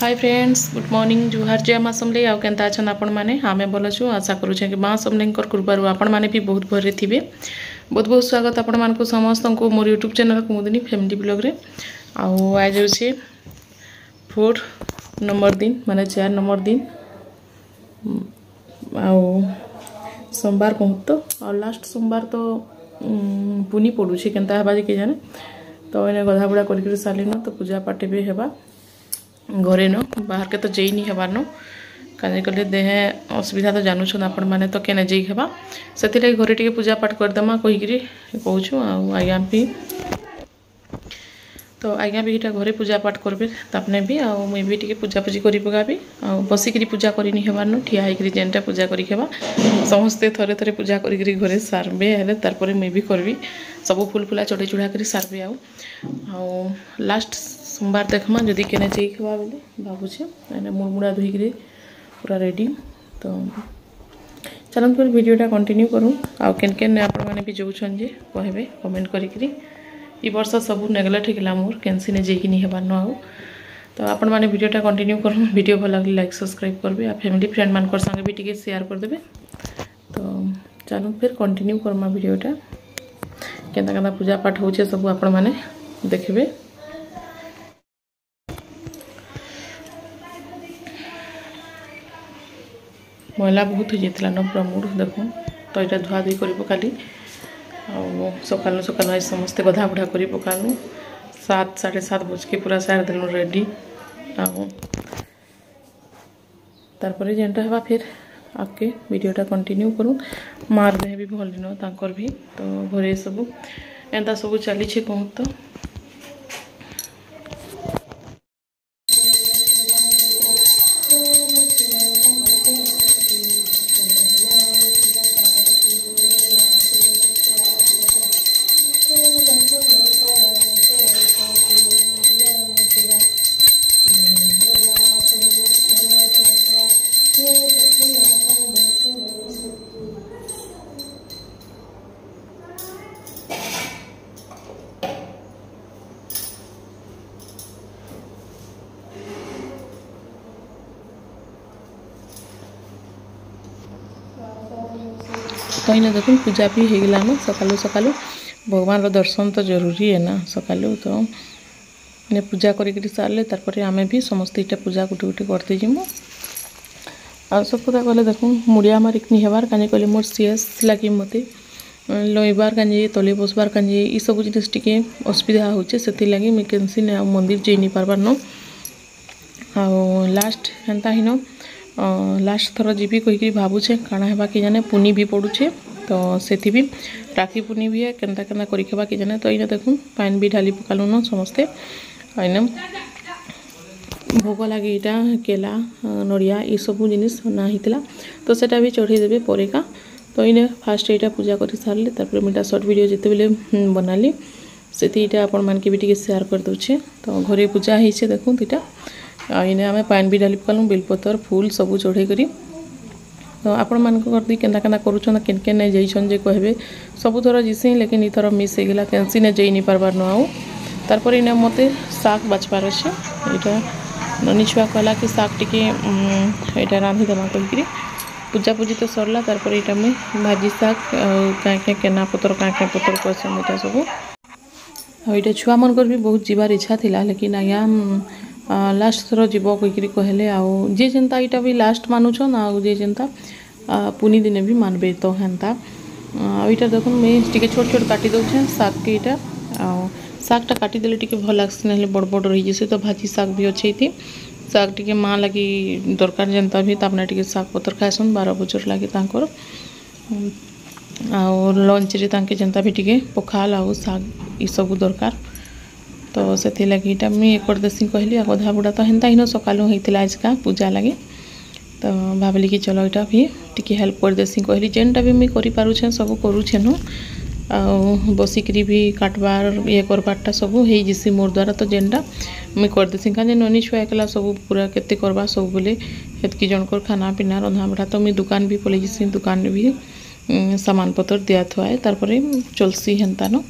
Hi friends good morning जुहार जय माँ समले आउ केन्ता अछन आपण माने आमे भल छु आशा करूछे कि माँ समलेंकर कृपारू आपण माने भी बहुत भरे थिबे। बहुत बहुत स्वागत आपण मानक समस्त को मोर यूट्यूब चैनल कुमुदिनी फैमिली ब्लॉग रे। आउ आज होछे 4 नंबर दिन माने 4 नंबर दिन आउ सोमवार कहतो आ लास्ट सोमवार तो पुनी पड़ुछे केन्ता हबा के जाने तो एने गधा बुड़ा करके सालिनो तो पूजा पाठ भी हेबा घरे न बाहर के तो जई नहीं हेबार न काजे कले देह असुविधा तो जानू छन आपण माने तो केने जई हेबा सेति ले घरे टिके पूजा पाठ कर दमा कहि गिरी कहू छु आ आज्ञा भी तो आज्ञा भी इटा घरे पूजा पाठ करबे तापने भी आ मुई भी टिके पूजा पूजी करी पगाबी आ बसी गिरी पूजा करी नहीं हेबार न ठिया हेगिरी जेनटा पूजा करी हेबा समस्ते थरे थरे पूजा करी गिरी घरे सारबे हेले तार परे मुई भी करबी सब फूल फुला चढ़े चुड़ा करी सारबे आ लास्ट सोमवार देखमा जदि केने चेक खवा बोले भाबुछे एने मुड़मुड़ा धोई गिरी पूरा रेडी तो चलन फिर वीडियोटा कंटिन्यू करूँ आ केन केन आपण माने भी जोछन जे कहबे कमेंट करी करी ई वर्ष सब नेग्लेक्ट हेला मोर कैंसी ने जेकी नहीं हेबार न आउ तो आपण माने वीडियोटा कंटिन्यू करूँ वीडियो भल लागले लाइक सब्सक्राइब करबे आ फैमिली फ्रेंड मान कर संगे भी टिके शेयर कर देबे तो चलो फिर कंटिन्यू करमा वीडियोटा केनता केनता पूजा पाठ होचे सब आपण माने देखबे। मैला बहुत हो जाता न पूरा मूड देख तो यहाँ धुआ धुई कर पकाली सकाल सकाल आज समस्ते गधा बुढ़ा कर पकालु 7 साढ़े 7 बज के पूरा सार देलु रेडी तारपर जेनटा हवा फिर आगे वीडियोटा कंटिन्यू करूँ मार देह भी भल न तांकर भी तो घरे सब एंता सब चली कहूँ तो कहीं ना देखो पूजा भी हो गला ना सकालू सकालू भगवान रो दर्शन तो जरूरी है ना सकालू तो ने पूजा करी सारे तार आमे भी समस्त इटा पूजा गुटे गुटे करते जिमु आ सब कथा कहले देखो मुड़िया मारिक नहीं हेबार काने कहले मोर सीएस लगी मते लइबार काने तले बसबार काने ई सब जिनिस टिके असुविधा होचे सेति लागि मैं कैंसी ने मंदिर जई नहीं पारबार न आ लास्ट हेंता हिनो लास्ट थर जीवी कहीकि भावुचे काଣା हेबा कि जाने पुनी भी पड़ुचे तो सेति भी राखी पुनी भी है केनता केनता करी खेबा कि जाने तो इने देखूँ पानी भी ढाली पकालु न समस्ते इने भोग लगे यहाँ केला नड़िया ये सब जिनिस ना हितला तो सेटा भी चढ़े देबे परे का तो इने फास्ट यहाँ पूजा कर सारे तारपर मुझे शॉर्ट वीडियो जिते बेले बनाली सेति इटा आपण मान के भी टिके शेयर कर दउछे तो घरे पूजा होइछे देखूँ इटा इने आमे पानी भी डाली पकालु बेलपतर फूल सब चढ़े करी तो आपण मान को करदी केनता केनता करूछन केन केन नै जइछन जे कहबे सब थोर जिसे लेकिन ई थोर मिस हे गेला कैंसी ने जई नहीं पारबार न आउ तारपर इने मते साग बाचबार अछि एटा ननी छुआ कहला कि साग टिके एटा रांधी देमा कहिकरी पूजा पूजी तो सरला तारपर एटा में भाजी साग काहे केना पतर काहे पतर कसम एटा सब एटा छुआ मन कर भी बहुत जीवार इच्छा थिला लेकिन आया लास्ट थर जीव कहीकि कहले आउ जे जेनता इटा भी लास्ट मानुछन आउ जे जेनता पुनी दिने भी मानबे तो हेनता इटा देखो मैं टिके छोट छोट काटी दउछे साग के इटा आउ सागटा काटी देले टिके भल लागसे नले बड़ बड़ रही जैसे तो भाजी साग भी अच्छे थी साग टिके माँ लगी दरकार जनता भी तापने टिके साग पतर खाएसन 12 बजर लगे तांकर आउ लंच रे तांके जनता भी टिके पखाल आउ साग ई सब दरकार तो से लगी इटा मुझे एक देसी कहली आ गधा बुढ़ा तो हेन्ता हिनो सकालू होता आज का पूजा लगे तो भाविली कि चलो यहाँ भी टी हेल्प कर देसी कहली जेनटा भी मुझे करें सब करुछे न बसिकी भी काटबार ये करबारटा सब हो जैसी मोर द्वारा तो जेनटा मुझे कर देसी कहीं ननी छुआ एकला सब पूरा केते करवा सब बोले हेतकी जनकर खाना पीना रंधा बढ़ा तो मुझे दुकान भी पलि जैसी दुकान भी सामान पतर दिया थुआए तार चलसी हेन्ता न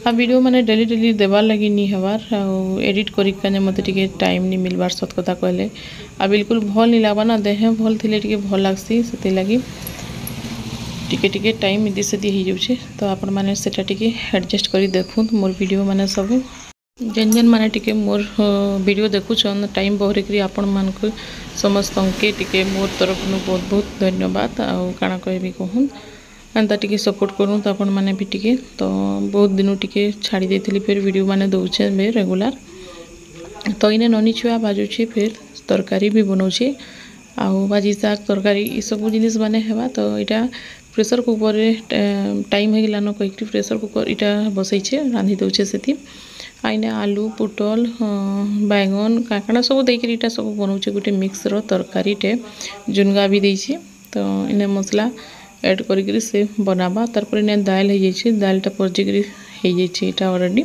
आ वीडियो माने डेली डेली देवार लगी नहीं हबार एडिट करिकने मते टिके टाइम नहीं मिलबार सत कथा कहले आ बिल्कुल भल नहीं लागबा ना देह भल थिले टिके भल लागसी सेति लगी टिके टिके टाइम इदी सेति हो जाउछे तो आपण माने सेटा टिके एडजस्ट करी देखुन मोर वीडियो माने सब जेन जेन माने टिके मोर वीडियो देखुछन टाइम बहरे करी आपण मान को समस्त के टिके मोर तरफ नु बहुत बहुत धन्यवाद आ काना कहबी कहून एंता टिके सपोर्ट करूँ तो आपण मैंने भी टिके तो बहुत दिन टिके छाड़ी देती फिर वीडियो माने दौचे बे रेगुलर तो इने ननी छुआ भाजुछे फिर तरकारी भी बनाऊे आउ भाजी शाग तरकारी ये सब जिनिस माने हेबा तो यहाँ प्रेसर कुकर टाइम हो गलान कहीकि प्रेसर कुकर यहाँ बसईचे रांधि दौचे से आईने आलू पुटल बैगन काकड़ा सब देकर इटा सब बनाऊे गोटे मिक्सर तरकारीटे जुनगा भी देछि तो इने मसला ऐड करी से बनाबा तारपर इने दाल हो जाइए दालटा पजिकरी हो जाइए यहाँ ऑलरेडी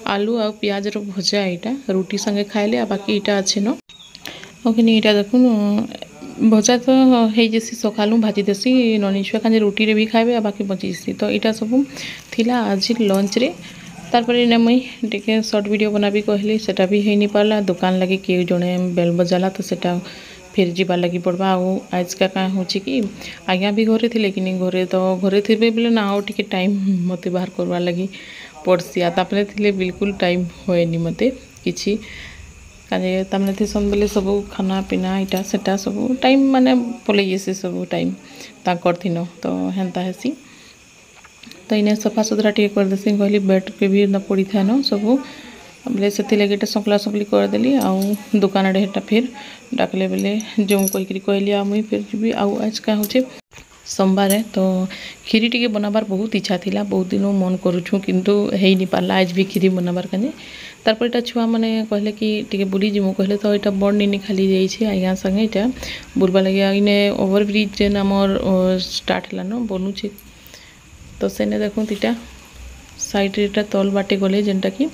आलू आ पियाज रो भजा यहाँ रुटी संगे खाइले बाकी यहाँ अच्छे न ओके यहाँ देखुन भजा तो हो जैसी सकालू भाजी देसी ननी छुआ खाने रुटी रे भी खाइबे बाकी बची जैसी तो यहाँ सब थिला आज लंच रे तारपर इने मुई टिके शॉर्ट वीडियो बनाबी कहली सेटा भी हो नहीं पाला दुकान लगे किए जड़े बेल बजाला तो सेटा फिर जीवार लगी पड़वा आज का क्या हो कि आज्ञा भी घरे थे कि घरे तो घरे थे बोले ना आउ टिके टाइम मते बाहर करवा लगी पड़सी तापने थे बिल्कुल टाइम होएनी मते किछि काजे तामने थे सन बेले सब खाना पीना इटा सेटा सब टाइम माने पलई से सब टाइम ताकर थिनो तो हेन्ता हेसी तो इने सफा सुतरा टिके कर देसी कहली बेड के भी न पड़ी था न सब बोले से लगे सकला सकली करदेली आउ दुकान आड़े हेटा फिर डाकले बेले जो कहीकि कहली आ मुई फिर जी आउ आज क्या होचे सोमवार है तो खीरी टिके बनाबार बहुत इच्छा थिला बहुत दिन मन करूछु किंतु हेई नहीं पारला आज भी खीरी बनाबार कने तारपर इटा छुआ माने कहले कि टिके बुली जिमु कहले तो इटा बड़ निनी खाली जाइछे आज्ञा संगे इटा बुलबा लगे इने ओवरब्रिज जेन हमर स्टार्ट हला न बनुछे तो सेने देखूँ इटा साइड रे तल बाटे गले जेनटा कि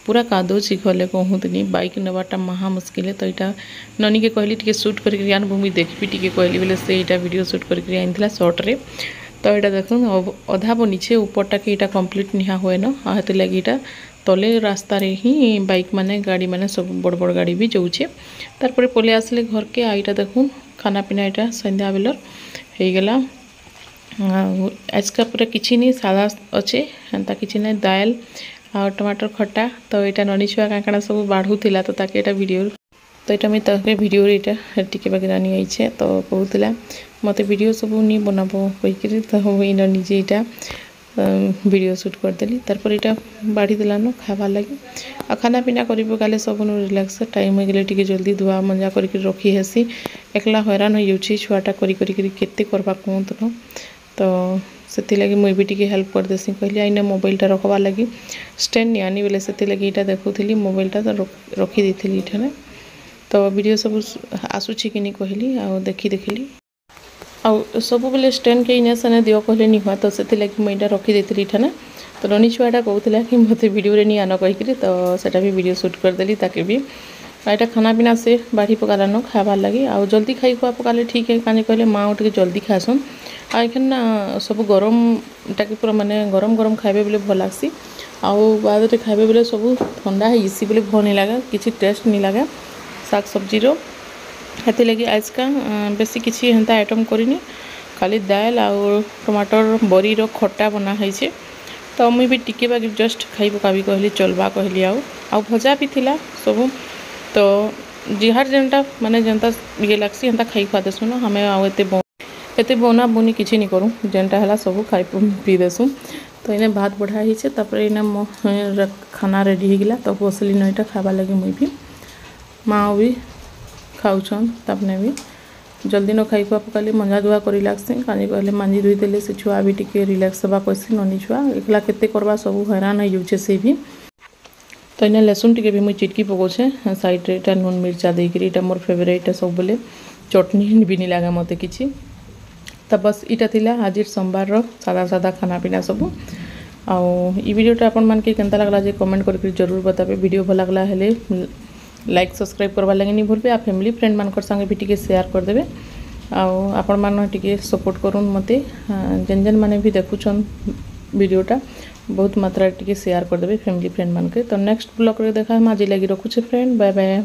पूरा कादो गले कहूँतनी बाइक नेबाटा महा मुस्किल है तो यहाँ ननी के कहली टिके शूट करके आन भूमि देखी टिके कहली बोले से यहाँ वीडियो शूट करके आनी सर्ट रे तो यहाँ देखो अधा बनीचे ऊपरटा के यहाँ कंप्लीट निहा हुए न आहते लगी यहाँ तले रास्ता रे ही बाइक माने गाड़ी माने सब बड़ बड़ गाड़ी भी जाऊे तारपर पलि आसले घर के यहाँ देखूँ खाना पीना यहाँ संध्या बेलर हो गला आज का पूरा किसी नहीं सादा अच्छे एंता किसी ना दाल आ टमाटर खट्टा तो यहाँ ननी छुआ काकड़ा सब बाढ़ुला तो ताके यहाँ वीडियो तो यहाँ मुझे ताके वीडियो यहाँ टिके बागे नहीं आईचे तो कहूला मत वीडियो सब नहीं बनाब कहीकि तो इन निजे यहाँ वीडियो शूट करदेली तारपर यहाँ बाढ़ीदेला न खाबार लगे आ खाना पीना कर पकाले सब रिलैक्स टाइम हो गले टिके जल्दी धुआ मंजा करके रखी हेसी एकला हैरान हो जाऊँगी छुआटा केते करवा कहत न तो से लगी मुई भी टिके हेल्प कर देसी कहली आईने मोबाइलटा रखबार लगी स्टैंड नहीं आनी बोले से लगी यहाँ देखुली मोबाइलटा तो रखी देती इठाने तो वीडियो सब आसूची कि नहीं कहली आ देखी देखली आ सब बेले स्टैंड के इने सने दियो कहले नहीं हुआ तो से लगी मुझे रखी देती इठाने तो ननी छुआटा कहूला कि मत वीडियो रे नहीं आन कहीकि तो सेटा भी वीडियो शूट करदेली ताके भी यहाँ खाना पीना से बाढ़ी पकालान खाबार लगे आ जल्दी खाई खुआ पकाले ठीक है कहीं कहले माँ टे जल्दी खासन आखन ना सब गरम टाके पूरा माने गरम गरम खाइबे बोले भल लाग्सी आउ बाद खाइबे बोले सब ठंडा है इसी बोले भल नहीं लगा किसी टेस्ट नहीं लगा साग सब्जी रो हेती लगी आज का बेसी किसी हेन्ता आइटम करिनी खाली दाल आउ टमाटर बरी रो खट्टा बना है तो मुई भी टिके बाकी जस्ट खाई पकाबी कहली चलबा कहली आउ भजा भी थिला सब तो जिहार जेनटा माने जेनता ये लाग्सी हेन्ता खाई खुआ देसु न हमें आउ एते बना बुनी किसी नहीं करूँ जेनटा है सब खाई पी देसु तो इन्हें भात बढ़ा ही तापर इन्हें खाना रेडी हो गला तो बसली न यहाँ खावा लगे मुई भी माँ भी खाऊन तापने भी जल्दी न खाई खुआ पकाली मंजा धुआ कर लागसी कहीं कहले मांजी धोई देले से छुआ भी टिके रिलैक्स हवा कैसी ननी छुआ एकला केते करवा सब हैरान हो जाऊे से भी तो इन्हें लहसुन टिके भी मुई चिटकी पकाऊे साइड रे नून मिर्चा देकर मोर फेवरेट सब बोले चटनी भी नहीं लगा मत कि तो बस इटा थिला आज सोमवार सादा सादा खाना पीना सब आउ वीडियोटा आपण मान के केनता लगला जे कमेंट करके जरूर बताबे वीडियो भल लगला हेले लाइक सब्सक्राइब करवा लगे नहीं भूलबे आ फैमिली फ्रेंड मानकर संगे भी टिके शेयर कर देबे आउ आपण मान टिके सपोर्ट करूँ मते जेन जेन माने भी देखुछन वीडियोटा बहुत मात्रा टिके शेयर करदेबे फैमिली फ्रेंड मान के। तो नेक्स्ट ब्लॉग रे देखा हम आज लगी रखुचे फ्रेंड, बाय बाय।